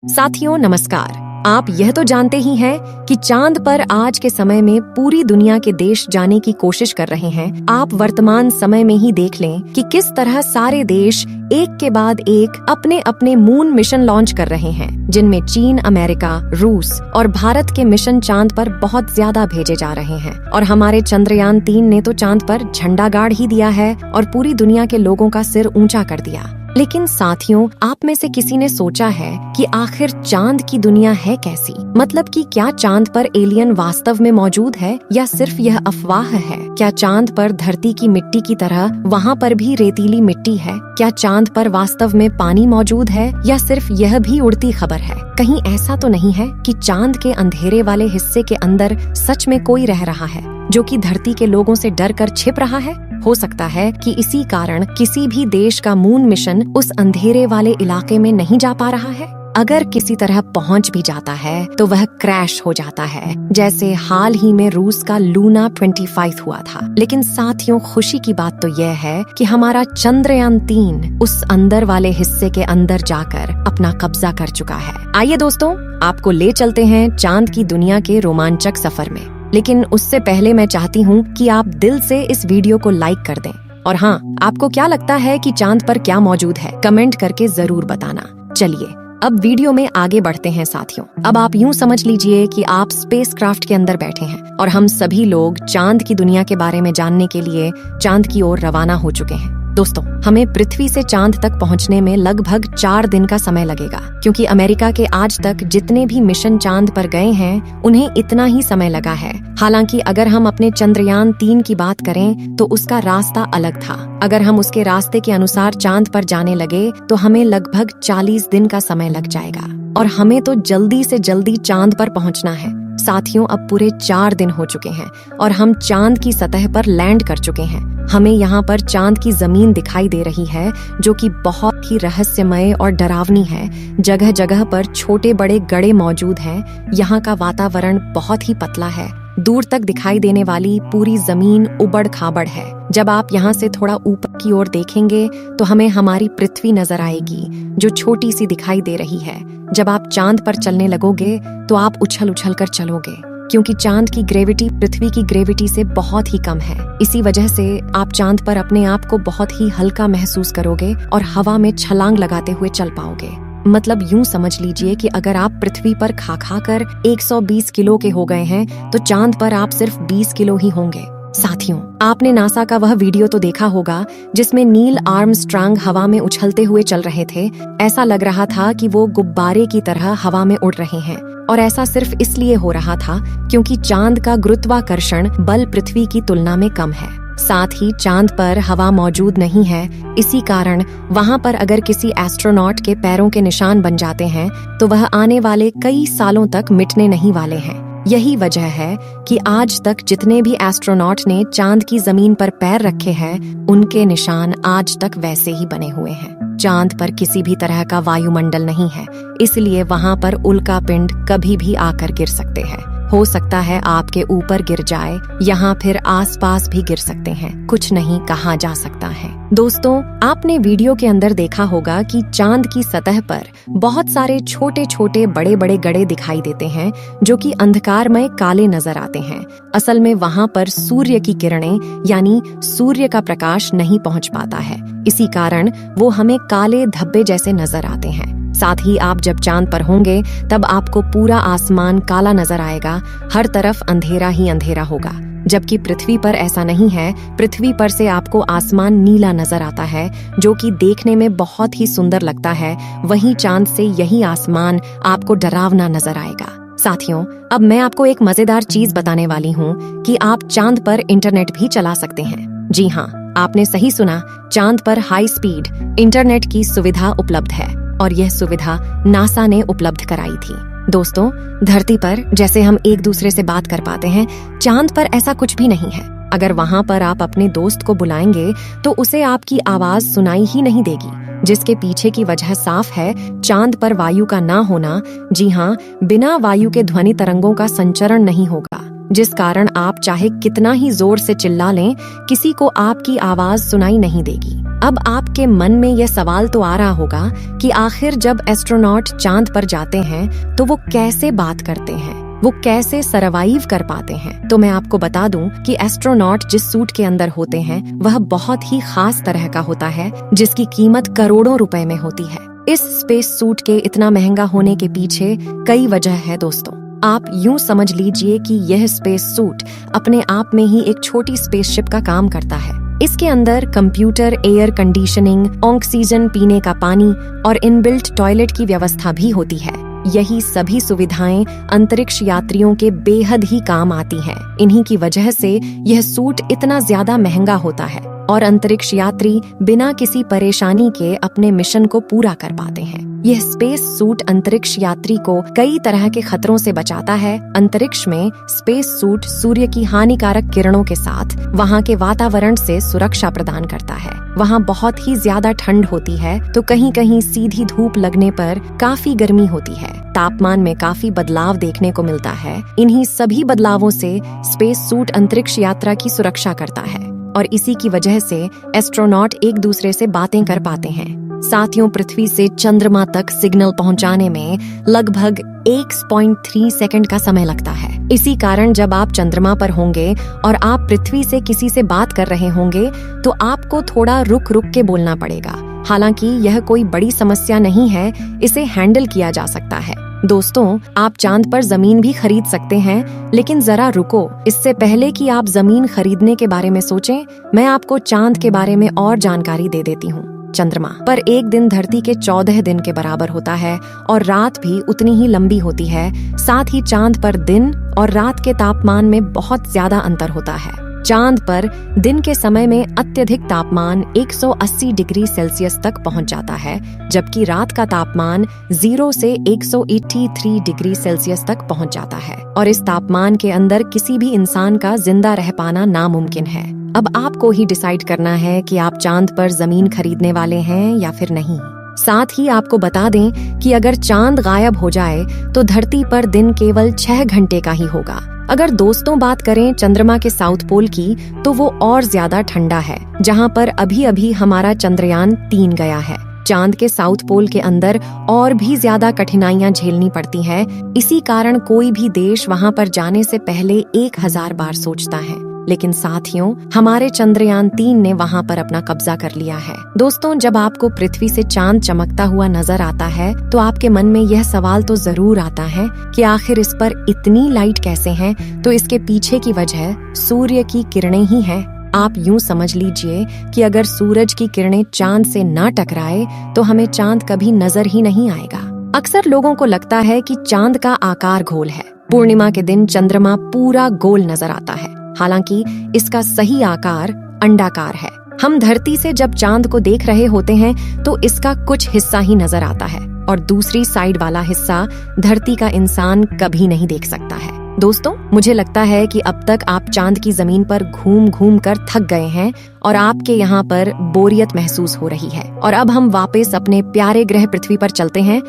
साथियों नमस्कार। आप यह तो जानते ही हैं कि चांद पर आज के समय में पूरी दुनिया के देश जाने की कोशिश कर रहे हैं। आप वर्तमान समय में ही देख लें कि किस तरह सारे देश एक के बाद एक अपने अपने मून मिशन लॉन्च कर रहे हैं, जिनमें चीन, अमेरिका, रूस और भारत के मिशन चांद पर बहुत ज्यादा भेजे जा रहे हैं। और हमारे चंद्रयान 3 ने तो चांद पर झंडा गाड़ ही दिया है और पूरी दुनिया के लोगों का सिर ऊंचा कर दिया। लेकिन साथियों, आप में से किसी ने सोचा है कि आखिर चांद की दुनिया है कैसी? मतलब कि क्या चांद पर एलियन वास्तव में मौजूद है या सिर्फ यह अफवाह है? क्या चांद पर धरती की मिट्टी की तरह वहाँ पर भी रेतीली मिट्टी है? क्या चांद पर वास्तव में पानी मौजूद है या सिर्फ यह भी उड़ती खबर है? कहीं ऐसा तो नहीं है कि चांद के अंधेरे वाले हिस्से के अंदर सच में कोई रह रहा है जो कि धरती के लोगों से डर कर छिप रहा है? हो सकता है कि इसी कारण किसी भी देश का मून मिशन उस अंधेरे वाले इलाके में नहीं जा पा रहा है। अगर किसी तरह पहुंच भी जाता है तो वह क्रैश हो जाता है, जैसे हाल ही में रूस का लूना 25 हुआ था। लेकिन साथियों, खुशी की बात तो यह है कि हमारा चंद्रयान 3 उस अंदर वाले हिस्से के अंदर जाकर अपना कब्जा कर चुका है। आइए दोस्तों, आपको ले चलते हैं चांद की दुनिया के रोमांचक सफर में। लेकिन उससे पहले मैं चाहती हूँ कि आप दिल से इस वीडियो को लाइक कर दें। और हाँ, आपको क्या लगता है कि चांद पर क्या मौजूद है? कमेंट करके जरूर बताना। चलिए अब वीडियो में आगे बढ़ते हैं साथियों। अब आप यूं समझ लीजिए कि आप स्पेसक्राफ्ट के अंदर बैठे हैं और हम सभी लोग चांद की दुनिया के बारे में जानने के लिए चांद की ओर रवाना हो चुके हैं। दोस्तों, हमें पृथ्वी से चांद तक पहुंचने में लगभग 4 दिन का समय लगेगा, क्योंकि अमेरिका के आज तक जितने भी मिशन चांद पर गए हैं उन्हें इतना ही समय लगा है। हालांकि अगर हम अपने चंद्रयान 3 की बात करें तो उसका रास्ता अलग था। अगर हम उसके रास्ते के अनुसार चांद पर जाने लगे तो हमें लगभग 40 दिन का समय लग जाएगा और हमें तो जल्दी से जल्दी चांद पर पहुंचना है। साथियों, अब पूरे 4 दिन हो चुके हैं और हम चांद की सतह पर लैंड कर चुके हैं। हमें यहाँ पर चांद की जमीन दिखाई दे रही है, जो कि बहुत ही रहस्यमय और डरावनी है। जगह जगह पर छोटे बड़े गड्ढे मौजूद हैं। यहाँ का वातावरण बहुत ही पतला है। दूर तक दिखाई देने वाली पूरी जमीन उबड़ खाबड़ है। जब आप यहाँ से थोड़ा ऊपर की ओर देखेंगे तो हमें हमारी पृथ्वी नजर आएगी, जो छोटी सी दिखाई दे रही है। जब आप चांद पर चलने लगोगे तो आप उछल उछल कर चलोगे, क्योंकि चांद की ग्रेविटी पृथ्वी की ग्रेविटी से बहुत ही कम है। इसी वजह से आप चांद पर अपने आप को बहुत ही हल्का महसूस करोगे और हवा में छलांग लगाते हुए चल पाओगे। मतलब यूं समझ लीजिए कि अगर आप पृथ्वी पर खा खा कर 120 किलो के हो गए हैं तो चांद पर आप सिर्फ 20 किलो ही होंगे। साथियों, आपने नासा का वह वीडियो तो देखा होगा जिसमें नील आर्मस्ट्रांग हवा में उछलते हुए चल रहे थे। ऐसा लग रहा था कि वो गुब्बारे की तरह हवा में उड़ रहे हैं, और ऐसा सिर्फ इसलिए हो रहा था क्योंकि चांद का गुरुत्वाकर्षण बल पृथ्वी की तुलना में कम है। साथ ही चांद पर हवा मौजूद नहीं है। इसी कारण वहाँ पर अगर किसी एस्ट्रोनॉट के पैरों के निशान बन जाते हैं तो वह आने वाले कई सालों तक मिटने नहीं वाले हैं। यही वजह है कि आज तक जितने भी एस्ट्रोनॉट ने चांद की जमीन पर पैर रखे हैं, उनके निशान आज तक वैसे ही बने हुए हैं। चांद पर किसी भी तरह का वायुमंडल नहीं है, इसलिए वहाँ पर उल्का पिंड कभी भी आकर गिर सकते हैं। हो सकता है आपके ऊपर गिर जाए, यहाँ फिर आसपास भी गिर सकते हैं। कुछ नहीं कहा जा सकता है। दोस्तों, आपने वीडियो के अंदर देखा होगा कि चांद की सतह पर बहुत सारे छोटे छोटे बड़े बड़े गड्ढे दिखाई देते हैं, जो कि अंधकारमय काले नजर आते हैं। असल में वहाँ पर सूर्य की किरणें यानी सूर्य का प्रकाश नहीं पहुँच पाता है। इसी कारण वो हमें काले धब्बे जैसे नजर आते हैं। साथ ही आप जब चांद पर होंगे तब आपको पूरा आसमान काला नजर आएगा। हर तरफ अंधेरा ही अंधेरा होगा, जबकि पृथ्वी पर ऐसा नहीं है। पृथ्वी पर से आपको आसमान नीला नजर आता है, जो कि देखने में बहुत ही सुंदर लगता है। वहीं चांद से यही आसमान आपको डरावना नजर आएगा। साथियों, अब मैं आपको एक मजेदार चीज बताने वाली हूँ कि आप चांद पर इंटरनेट भी चला सकते हैं। जी हाँ, आपने सही सुना, चांद पर हाई स्पीड इंटरनेट की सुविधा उपलब्ध है और यह सुविधा नासा ने उपलब्ध कराई थी। दोस्तों, धरती पर जैसे हम एक दूसरे से बात कर पाते हैं, चांद पर ऐसा कुछ भी नहीं है। अगर वहाँ पर आप अपने दोस्त को बुलाएंगे तो उसे आपकी आवाज सुनाई ही नहीं देगी, जिसके पीछे की वजह साफ है, चांद पर वायु का ना होना। जी हाँ, बिना वायु के ध्वनि तरंगों का संचरण नहीं होगा। जिस कारण आप चाहे कितना ही जोर से चिल्ला लें, किसी को आपकी आवाज सुनाई नहीं देगी। अब आपके मन में यह सवाल तो आ रहा होगा कि आखिर जब एस्ट्रोनॉट चांद पर जाते हैं तो वो कैसे बात करते हैं, वो कैसे सरवाइव कर पाते हैं। तो मैं आपको बता दूं कि एस्ट्रोनॉट जिस सूट के अंदर होते हैं वह बहुत ही खास तरह का होता है, जिसकी कीमत करोड़ों रुपए में होती है। इस स्पेस सूट के इतना महंगा होने के पीछे कई वजह है दोस्तों। आप यूं समझ लीजिए कि यह स्पेस सूट अपने आप में ही एक छोटी स्पेसशिप का काम करता है। इसके अंदर कंप्यूटर, एयर कंडीशनिंग, ऑक्सीजन, पीने का पानी और इनबिल्ट टॉयलेट की व्यवस्था भी होती है। यही सभी सुविधाएं अंतरिक्ष यात्रियों के बेहद ही काम आती हैं। इन्हीं की वजह से यह सूट इतना ज्यादा महंगा होता है और अंतरिक्ष यात्री बिना किसी परेशानी के अपने मिशन को पूरा कर पाते हैं। यह स्पेस सूट अंतरिक्ष यात्री को कई तरह के खतरों से बचाता है। अंतरिक्ष में स्पेस सूट सूर्य की हानिकारक किरणों के साथ वहां के वातावरण से सुरक्षा प्रदान करता है। वहां बहुत ही ज्यादा ठंड होती है तो कहीं कहीं सीधी धूप लगने पर काफी गर्मी होती है। तापमान में काफी बदलाव देखने को मिलता है। इन्हीं सभी बदलावों से स्पेस सूट अंतरिक्ष यात्रा की सुरक्षा करता है और इसी की वजह से एस्ट्रोनॉट एक दूसरे से बातें कर पाते हैं। साथियों, पृथ्वी से चंद्रमा तक सिग्नल पहुंचाने में लगभग 1.3 सेकंड का समय लगता है। इसी कारण जब आप चंद्रमा पर होंगे और आप पृथ्वी से किसी से बात कर रहे होंगे तो आपको थोड़ा रुक रुक के बोलना पड़ेगा। हालांकि यह कोई बड़ी समस्या नहीं है, इसे हैंडल किया जा सकता है। दोस्तों, आप चांद पर जमीन भी खरीद सकते हैं, लेकिन जरा रुको। इससे पहले कि आप जमीन खरीदने के बारे में सोचें, मैं आपको चांद के बारे में और जानकारी दे देती हूँ। चंद्रमा पर एक दिन धरती के 14 दिन के बराबर होता है और रात भी उतनी ही लंबी होती है। साथ ही चांद पर दिन और रात के तापमान में बहुत ज्यादा अंतर होता है। चांद पर दिन के समय में अत्यधिक तापमान 180 डिग्री सेल्सियस तक पहुंच जाता है, जबकि रात का तापमान 0 से 183 डिग्री सेल्सियस तक पहुंच जाता है और इस तापमान के अंदर किसी भी इंसान का जिंदा रह पाना नामुमकिन है। अब आपको ही डिसाइड करना है कि आप चांद पर जमीन खरीदने वाले हैं या फिर नहीं। साथ ही आपको बता दें कि अगर चांद गायब हो जाए तो धरती पर दिन केवल 6 घंटे का ही होगा। अगर दोस्तों बात करें चंद्रमा के साउथ पोल की, तो वो और ज्यादा ठंडा है, जहां पर अभी अभी हमारा चंद्रयान 3 गया है। चांद के साउथ पोल के अंदर और भी ज्यादा कठिनाइयां झेलनी पड़ती हैं। इसी कारण कोई भी देश वहां पर जाने से पहले 1000 बार सोचता है। लेकिन साथियों, हमारे चंद्रयान 3 ने वहां पर अपना कब्जा कर लिया है। दोस्तों, जब आपको पृथ्वी से चांद चमकता हुआ नजर आता है तो आपके मन में यह सवाल तो जरूर आता है कि आखिर इस पर इतनी लाइट कैसे है। तो इसके पीछे की वजह सूर्य की किरणें ही है। आप यूं समझ लीजिए कि अगर सूरज की किरणें चांद से ना टकराए तो हमें चांद कभी नजर ही नहीं आएगा। अक्सर लोगों को लगता है कि चांद का आकार गोल है। पूर्णिमा के दिन चंद्रमा पूरा गोल नजर आता है, हालांकि इसका सही आकार अंडाकार है। हम धरती से जब चांद को देख रहे होते हैं तो इसका कुछ हिस्सा ही नजर आता है और दूसरी साइड वाला हिस्सा धरती का इंसान कभी नहीं देख सकता है। दोस्तों, मुझे लगता है कि अब तक आप चांद की जमीन पर घूम घूम कर थक गए हैं और आपके यहाँ पर बोरियत महसूस हो रही है। और अब हम वापस अपने प्यारे ग्रह पृथ्वी पर चलते हैं।